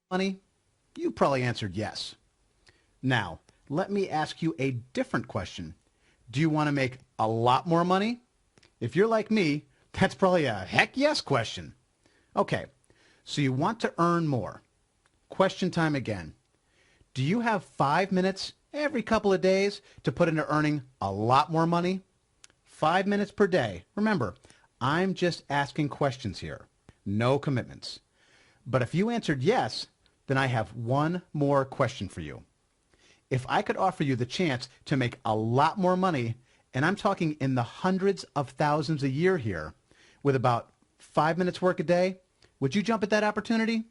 money? You probably answered yes. Now, let me ask you a different question. Do you want to make a lot more money? If you're like me, that's probably a heck yes question. Okay, so you want to earn more. Question time again. Do you have 5 minutes every couple of days to put into earning a lot more money? 5 minutes per day. Remember, I'm just asking questions here. No commitments. But if you answered yes, then I have one more question for you. If I could offer you the chance to make a lot more money, and I'm talking in the hundreds of thousands a year here, with about 5 minutes work a day, would you jump at that opportunity?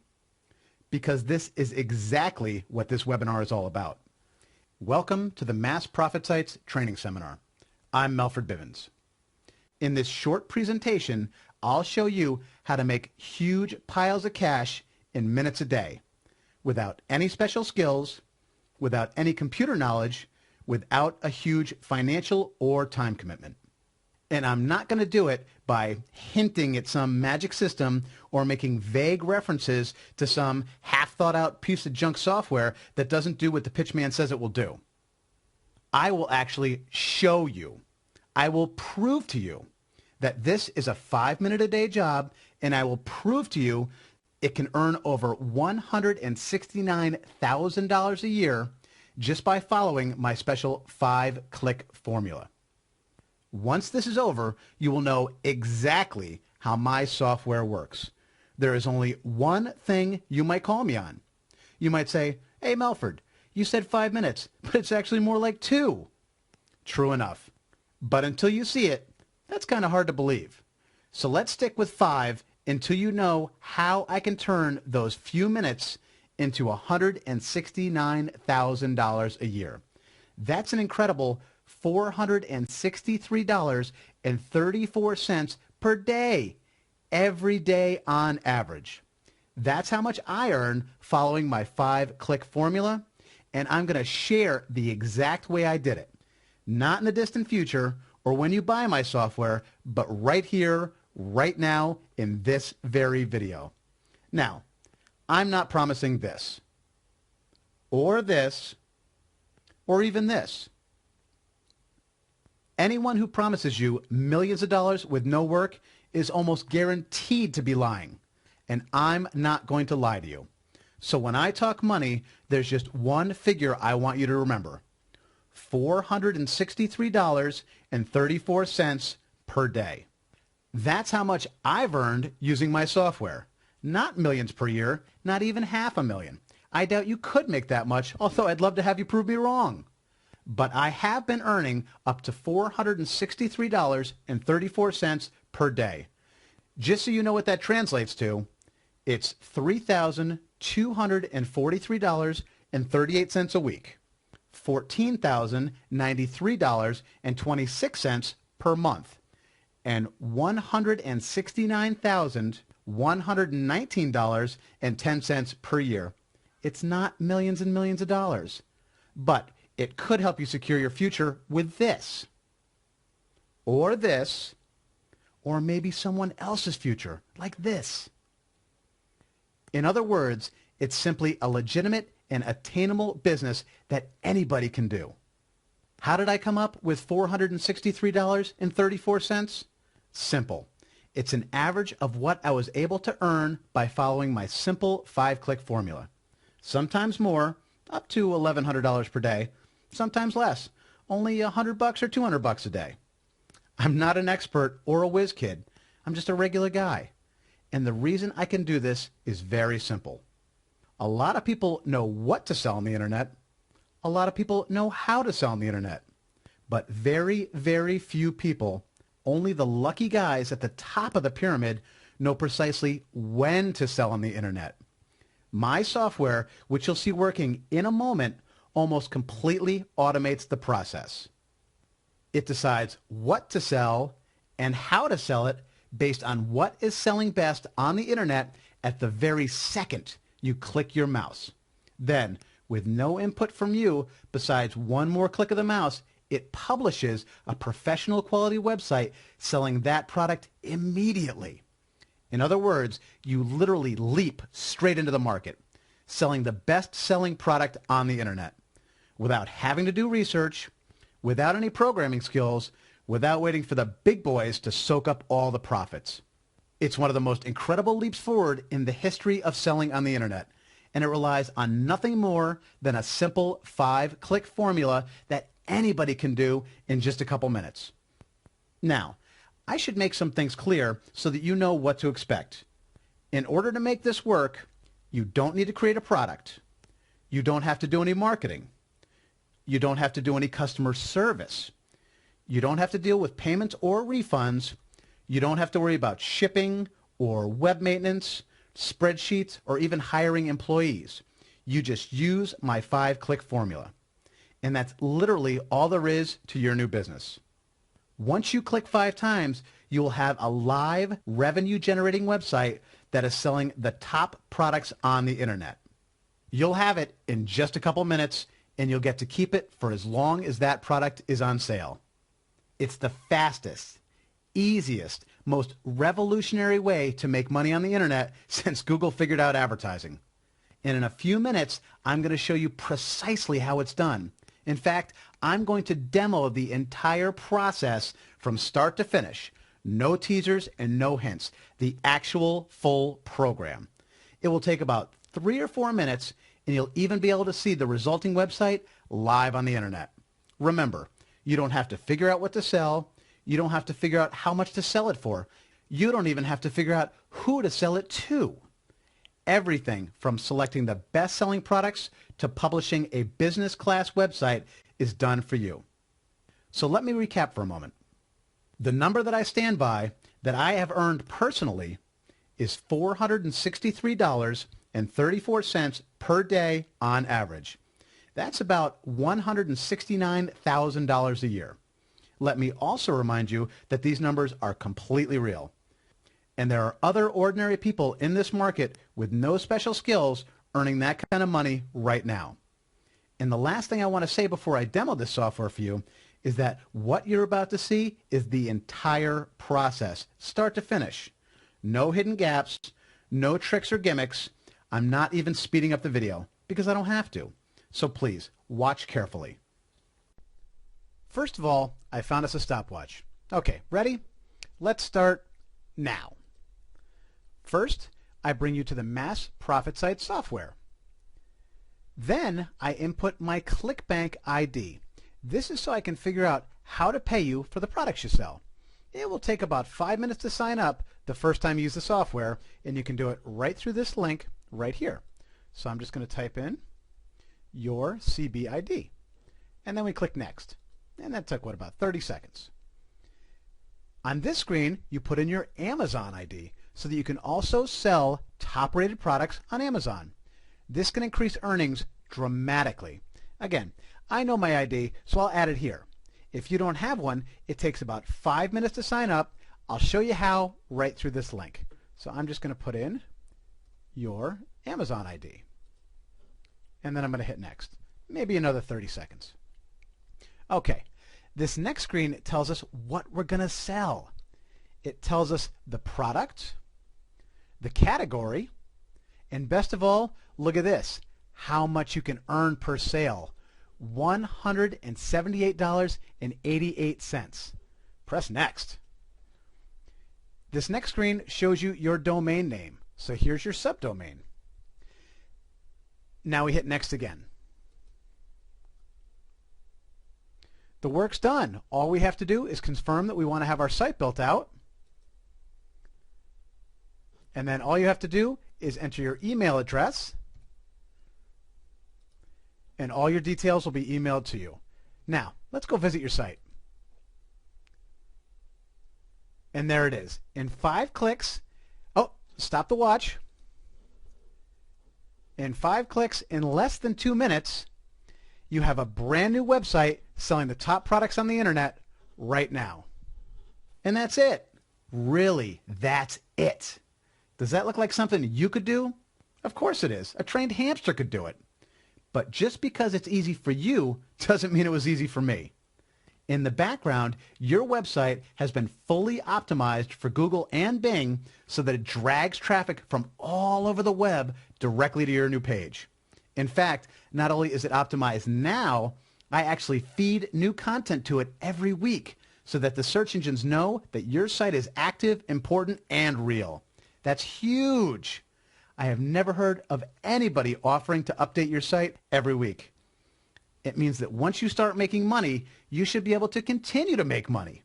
Because this is exactly what this webinar is all about. Welcome to the Mass Profit Sites Training Seminar. I'm Melford Bivens. In this short presentation, I'll show you how to make huge piles of cash in minutes a day, without any special skills, without any computer knowledge, without a huge financial or time commitment. And I'm not going to do it by hinting at some magic system or making vague references to some half-thought-out piece of junk software that doesn't do what the pitchman says it will do. I will actually show you. I will prove to you that this is a 5-minute-a-day job, and I will prove to you it can earn over $169,000 a year just by following my special 5-click formula. Once this is over, you will know exactly how my software works. There is only one thing you might call me on. You might say, "Hey, Melford, you said 5 minutes, but it's actually more like 2. True enough. But until you see it, that's kind of hard to believe. So let's stick with 5 until you know how I can turn those few minutes into $169,000 a year. That's an incredible $463.34 per day, every day on average. That's how much I earn following my 5-click formula, and I'm going to share the exact way I did it. Not in the distant future or when you buy my software, but right here, right now, in this very video. Now, I'm not promising this, or this, or even this. Anyone who promises you millions of dollars with no work is almost guaranteed to be lying, and I'm not going to lie to you. So when I talk money, there's just one figure I want you to remember: $463.34 per day. That's how much I've earned using my software. Not millions per year, not even $500,000. I doubt you could make that much, although I'd love to have you prove me wrong. But I have been earning up to $463.34 per day. Just so you know what that translates to, it's $3,243.38 a week, $14,093.26 per month, and $169,119.10 per year. It's not millions and millions of dollars, but it could help you secure your future with this, or maybe someone else's future, like this. In other words, it's simply a legitimate and attainable business that anybody can do. How did I come up with $463.34? Simple. It's an average of what I was able to earn by following my simple 5-click formula. Sometimes more, up to $1,100 per day. Sometimes less, only $100 or $200 a day. I'm not an expert or a whiz kid. I'm just a regular guy. And the reason I can do this is very simple. A lot of people know what to sell on the internet. A lot of people know how to sell on the internet. But very, very few people, only the lucky guys at the top of the pyramid, know precisely when to sell on the internet. My software, which you'll see working in a moment, almost completely automates the process. It decides what to sell and how to sell it based on what is selling best on the internet at the very second you click your mouse. Then, with no input from you besides one more click of the mouse, it publishes a professional quality website selling that product immediately. In other words, you literally leap straight into the market. selling the best-selling product on the internet without having to do research, without any programming skills, without waiting for the big boys to soak up all the profits. It's one of the most incredible leaps forward in the history of selling on the internet, and it relies on nothing more than a simple 5-click formula that anybody can do in just a couple minutes. Now, I should make some things clear so that you know what to expect. In order to make this work, you don't need to create a product. You don't have to do any marketing. You don't have to do any customer service. You don't have to deal with payments or refunds. You don't have to worry about shipping or web maintenance, spreadsheets, or even hiring employees. You just use my 5-click formula. And that's literally all there is to your new business. Once you click 5 times, you will have a live revenue-generating website that is selling the top products on the internet. You'll have it in just a couple minutes, and you'll get to keep it for as long as that product is on sale. It's the fastest, easiest, most revolutionary way to make money on the internet since Google figured out advertising. And in a few minutes, I'm going to show you precisely how it's done. In fact, I'm going to demo the entire process from start to finish. No teasers and no hints. The actual full program. It will take about 3 or 4 minutes, and you'll even be able to see the resulting website live on the internet. Remember, you don't have to figure out what to sell. You don't have to figure out how much to sell it for. You don't even have to figure out who to sell it to. Everything from selecting the best-selling products to publishing a business-class website is done for you. So let me recap for a moment. The number that I stand by that I have earned personally is $463.34 per day on average. That's about $169,000 a year. Let me also remind you that these numbers are completely real. And there are other ordinary people in this market with no special skills earning that kind of money right now. And the last thing I want to say before I demo this software for you is that what you're about to see is the entire process, start to finish. No hidden gaps, no tricks or gimmicks. I'm not even speeding up the video because I don't have to. So please, watch carefully. First of all, I found us a stopwatch. Okay, ready? Let's start now. First, I bring you to the Mass Profit Site software. Then I input my ClickBank ID. This is so I can figure out how to pay you for the products you sell. It will take about 5 minutes to sign up the first time you use the software, and you can do it right through this link right here. So I'm just going to type in your CBID, and then we click Next. And that took, about 30 seconds. On this screen, you put in your Amazon ID so that you can also sell top-rated products on Amazon. This can increase earnings dramatically. Again, I know my ID, so I'll add it here. If you don't have one, it takes about 5 minutes to sign up. I'll show you how right through this link. So I'm just going to put in your Amazon ID. And then I'm going to hit Next. Maybe another 30 seconds. Okay, this next screen tells us what we're going to sell. It tells us the product, the category, and best of all, look at this, how much you can earn per sale. $178.88. Press Next. This next screen shows you your domain name. So here's your subdomain. Now we hit Next again. The work's done. All we have to do is confirm that we want to have our site built out. And then all you have to do is enter your email address, and all your details will be emailed to you. Now, let's go visit your site. And there it is. In 5 clicks, oh, stop the watch. In 5 clicks, in less than 2 minutes, you have a brand new website selling the top products on the internet right now. And that's it. Really, that's it. Does that look like something you could do? Of course it is. A trained hamster could do it. But just because it's easy for you doesn't mean it was easy for me. In the background, your website has been fully optimized for Google and Bing so that it drags traffic from all over the web directly to your new page. In fact, not only is it optimized now, I actually feed new content to it every week so that the search engines know that your site is active, important, and real. That's huge. I have never heard of anybody offering to update your site every week. It means that once you start making money, you should be able to continue to make money.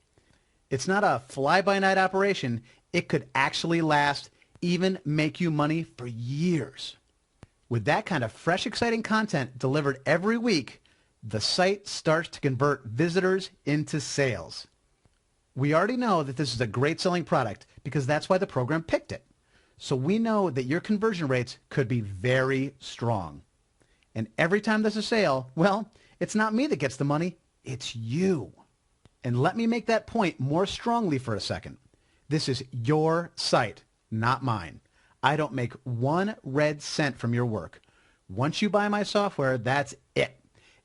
It's not a fly-by-night operation. It could actually last, even make you money for years. With that kind of fresh, exciting content delivered every week, the site starts to convert visitors into sales. We already know that this is a great selling product because that's why the program picked it. So we know that your conversion rates could be very strong. And every time there's a sale, well, it's not me that gets the money, it's you. And let me make that point more strongly for a second. This is your site, not mine. I don't make 1 red cent from your work. Once you buy my software, that's it.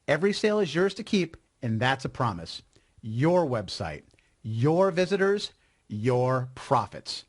Every sale is yours to keep, and that's a promise. Your website, your visitors, your profits.